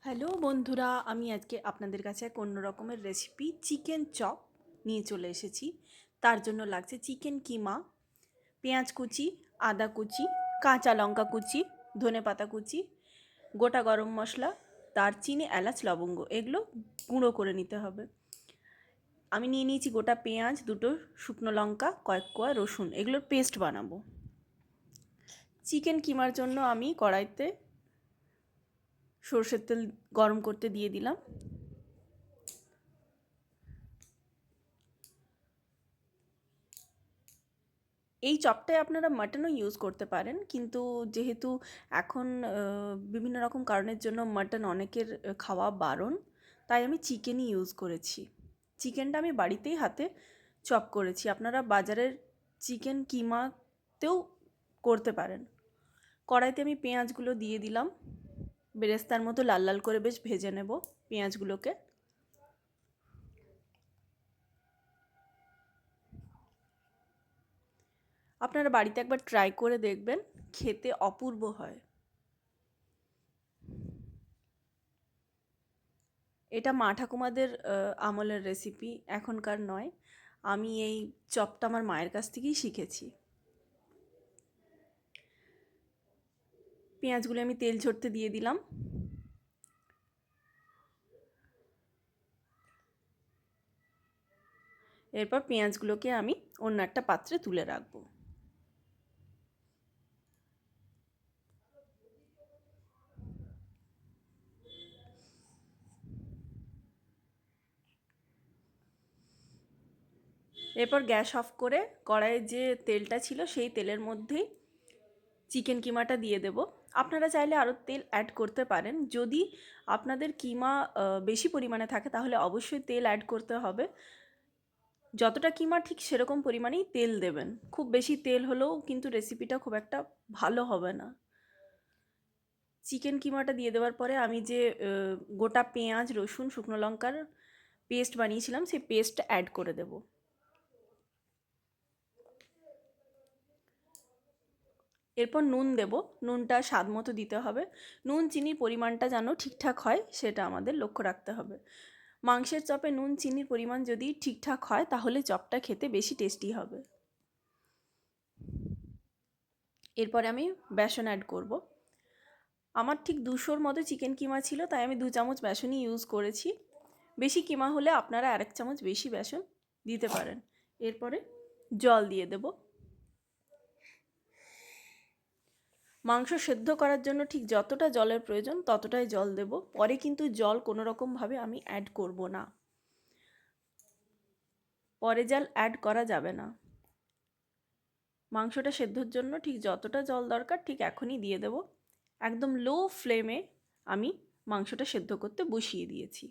Hello বন্ধুরা, আমি আজকে আপনাদের কাছে এক অন্য রকমের রেসিপি চিকেন চপ নিয়ে চলে এসেছি। তার জন্য লাগছে চিকেন কিমা, পেঁয়াজ কুচি, আদা কুচি, কাঁচা লঙ্কা কুচি, ধনেপাতা কুচি, গোটা গরম মশলা, দারচিনি, এলাচ, লবঙ্গ, এগুলো গুঁড়ো করে নিতে হবে। আমি নিয়ে নিয়েছি গোটা পেঁয়াজ, দুটো শুকনো লঙ্কা, কয়েক কোয়া রসুন, এগুলোর পেস্ট বানাবো। চিকেন কিমার জন্য আমি কড়াইতে সরষের তেল গরম করতে দিয়ে দিলাম। এই চপটায় আপনারা মাটনও ইউজ করতে পারেন, কিন্তু যেহেতু এখন বিভিন্ন রকম কারণের জন্য মাটন অনেকের খাওয়া বারণ, তাই আমি চিকেনই ইউজ করেছি। চিকেনটা আমি বাড়িতেই হাতে চপ করেছি, আপনারা বাজারের চিকেন কিমাতেও করতে পারেন। কড়াইতে আমি পেঁয়াজগুলো দিয়ে দিলাম, বেরেস্তার মতো লাল লাল করে বেশ ভেজে নেব পেঁয়াজগুলোকে। আপনারা বাড়িতে একবার ট্রাই করে দেখবেন, খেতে অপূর্ব হয়। এটা মা ঠাকুমাদের আমলের রেসিপি, এখনকার নয়। আমি এই চপটা আমার মায়ের কাছ থেকেই শিখেছি। পেঁয়াজগুলো আমি তেল ঝরতে দিয়ে দিলাম। এরপর পেঁয়াজগুলোকে আমি অন্য একটা পাত্রে তুলে রাখবো। এরপর গ্যাস অফ করে কড়াইয়ে যে তেলটা ছিল সেই তেলের মধ্যেই চিকেন কিমাটা দিয়ে দেব। আপনারা চাইলে আরও তেল অ্যাড করতে পারেন। যদি আপনাদের কিমা বেশি পরিমাণে থাকে তাহলে অবশ্যই তেল অ্যাড করতে হবে। যতটা কিমা ঠিক সেরকম পরিমাণেই তেল দেবেন। খুব বেশি তেল হলেও কিন্তু রেসিপিটা খুব একটা ভালো হবে না। চিকেন কিমাটা দিয়ে দেওয়ার পরে আমি যে গোটা পেঁয়াজ, রসুন, শুকনো লঙ্কার পেস্ট বানিয়েছিলাম সেই পেস্ট অ্যাড করে দেব। এরপর নুন দেব, নুনটা স্বাদ মতো দিতে হবে। নুন চিনির পরিমাণটা যেন ঠিকঠাক হয় সেটা আমাদের লক্ষ্য রাখতে হবে। মাংসের চপে নুন চিনির পরিমাণ যদি ঠিকঠাক হয় তাহলে চপটা খেতে বেশি টেস্টি হবে। এরপরে আমি বেসন অ্যাড করব। আমার ঠিক 200-র মতো চিকেন কিমা ছিল, তাই আমি 2 চামচ বেসনই ইউজ করেছি। বেশি কিমা হলে আপনারা 1 চামচ বেশি বেসন দিতে পারেন। এরপরে জল দিয়ে দেব। মাংস সেদ্ধ করার জন্য ঠিক যতটা জলের প্রয়োজন ততটাই জল দেব। পরে কিন্তু জল কোনো রকমভাবে আমি অ্যাড করব না। পরে জল অ্যাড করা যাবে না। মাংসটা সেদ্ধর জন্য ঠিক যতটা জল দরকার ঠিক এখনই দিয়ে দেব। একদম লো ফ্লেমে আমি মাংসটা সেদ্ধ করতে বসিয়ে দিয়েছি।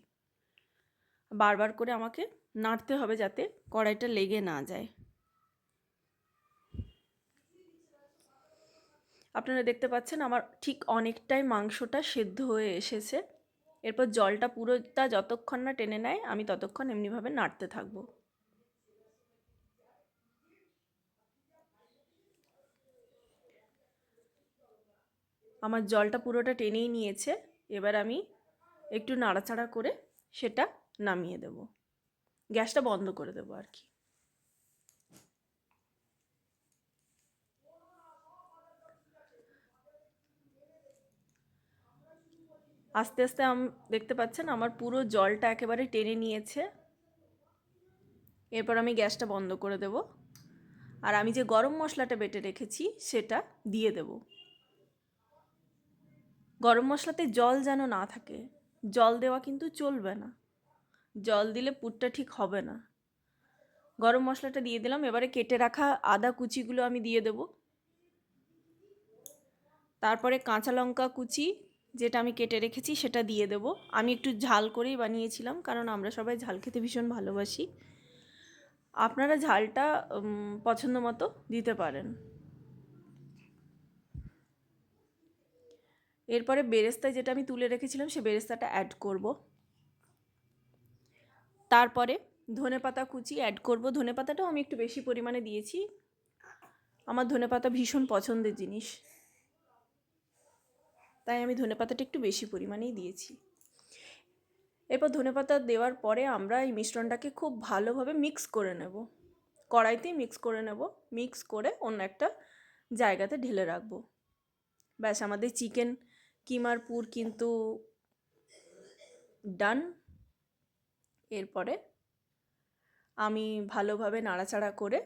বারবার করে আমাকে নাড়তে হবে যাতে কড়াইটা লেগে না যায়। আপনারা দেখতে পাচ্ছেন আমার ঠিক অনেকটাই মাংসটা সেদ্ধ হয়ে এসেছে। এরপর জলটা পুরোটা যতক্ষণ না টেনে নেয় আমি ততক্ষণ এমনিভাবে নাড়তে থাকবো। আমার জলটা পুরোটা টেনেই নিয়েছে। এবার আমি একটু নাড়াচাড়া করে সেটা নামিয়ে দেব, গ্যাসটা বন্ধ করে দেবো আর কি। আস্তে আস্তে দেখতে পাচ্ছেন আমার পুরো জলটা একেবারে টেনে নিয়েছে। এরপর আমি গ্যাসটা বন্ধ করে দেব, আর আমি যে গরম মশলাটা বেটে রেখেছি সেটা দিয়ে দেব। গরম মশলাতে জল যেন না থাকে, জল দেওয়া কিন্তু চলবে না। জল দিলে পুরটা ঠিক হবে না। গরম মশলাটা দিয়ে দিলাম। এবারে কেটে রাখা আদা কুচিগুলো আমি দিয়ে দেব। তারপরে কাঁচা লঙ্কা কুচি যেটা আমি কেটে রেখেছি সেটা দিয়ে দেব। আমি একটু ঝাল করেই বানিয়েছিলাম, কারণ আমরা সবাই ঝাল খেতে ভীষণ ভালোবাসি। আপনারা ঝালটা পছন্দ মতো দিতে পারেন। এরপরে বেরেস্তায় যেটা আমি তুলে রেখেছিলাম সে বেরেস্তাটা অ্যাড করব। তারপরে ধনেপাতা কুচি অ্যাড করব। ধনেপাতাটাও আমি একটু বেশি পরিমাণে দিয়েছি, আমার ধনেপাতা ভীষণ পছন্দের জিনিস, তাই আমি ধনেপাতাটা একটু বেশি পরিমাণেই দিয়েছি। এরপর ধনেপাতা দেওয়ার পরে আমরা এই মিশ্রণটাকে খুব ভালোভাবে মিক্স করে নেব, কড়াইতেই মিক্স করে নেব। মিক্স করে অন্য একটা জায়গাতে ঢেলে রাখবো। ব্যাস, আমাদের চিকেন কিমার পুর কিন্তু ডান। এরপরে আমি ভালোভাবে নাড়াচাড়া করে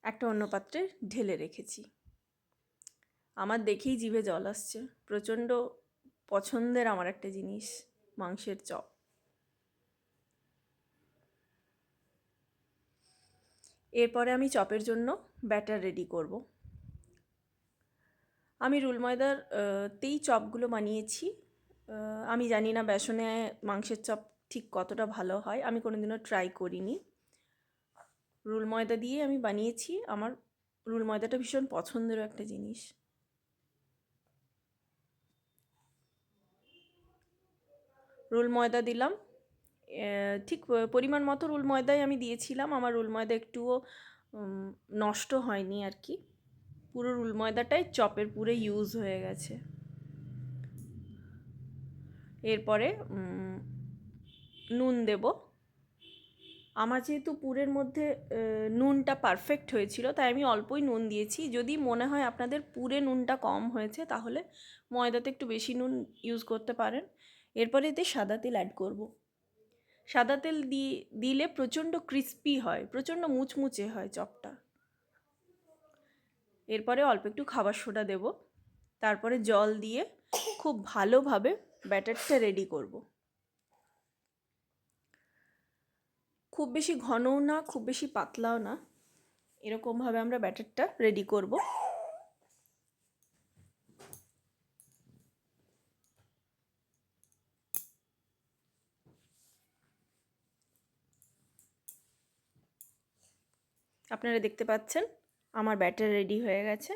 একটা অন্য পাত্রে ঢেলে রেখেছি। আমার দেখেই জিভে জল আসছে, প্রচণ্ড পছন্দের আমার একটা জিনিস মাংসের চপ। এরপরে আমি চপের জন্য ব্যাটার রেডি করব। আমি রুল ময়দার তেই চপগুলো বানিয়েছি। আমি জানি না বেসনে মাংসের চপ ঠিক কতটা ভালো হয়, আমি কোনোদিনও ট্রাই করিনি। রুল ময়দা দিয়ে আমি বানিয়েছি, আমার রুল ময়দাটা ভীষণ পছন্দেরও একটা জিনিস। রুল ময়দা দিলাম, ঠিক পরিমাণ মতো রুল ময়দাই আমি দিয়েছিলাম। আমার রুল ময়দা একটুও নষ্ট হয়নি আর কি, পুরো রুল ময়দাটাই চপের পুরে ইউজ হয়ে গেছে। এরপরে নুন দেব। আমার যেহেতু পুরের মধ্যে নুনটা পারফেক্ট হয়েছিল, তাই আমি অল্পই নুন দিয়েছি। যদি মনে হয় আপনাদের পুরে নুনটা কম হয়েছে, তাহলে ময়দাতে একটু বেশি নুন ইউজ করতে পারেন। এরপরে এতে সাদা তেল অ্যাড করব। সাদা তেল দিলে প্রচণ্ড ক্রিস্পি হয়, প্রচণ্ড মুচমুচে হয় চপটা। এরপরে অল্প একটু খাবার সোডা দেব। তারপরে জল দিয়ে খুব ভালোভাবে ব্যাটারটা রেডি করব। খুব বেশি ঘনও না, খুব বেশি পাতলাও না, এরকমভাবে আমরা ব্যাটারটা রেডি করব। আপনারা দেখতে পাচ্ছেন আমার ব্যাটার রেডি হয়ে গেছে।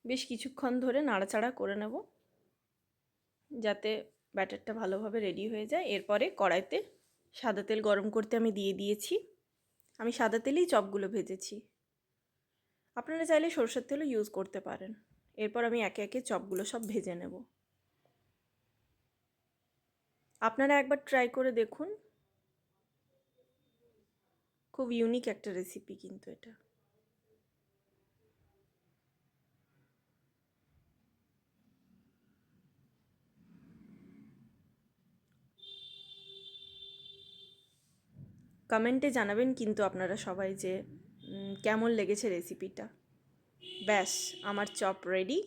বেশ কিছুক্ষণ ধরে নাড়াচাড়া করে নেব, যাতে ব্যাটারটা ভালোভাবে রেডি হয়ে যায়। এরপরে কড়াইতে সাদা তেল গরম করতে আমি দিয়ে দিয়েছি। আমি সাদা তেলেই চপগুলো ভেজেছি, আপনারা চাইলে সরষের তেলও ইউজ করতে পারেন। এরপর আমি একে একে চপগুলো সব ভেজে নেব। আপনারা একবার ট্রাই করে দেখুন, খুব ইউনিক একটা রেসিপি কিন্তু এটা। কমেন্টে জানাবেন কিন্তু আপনারা সবাই যে কেমন লেগেছে রেসিপিটা। ব্যাস, আমার চপ রেডি।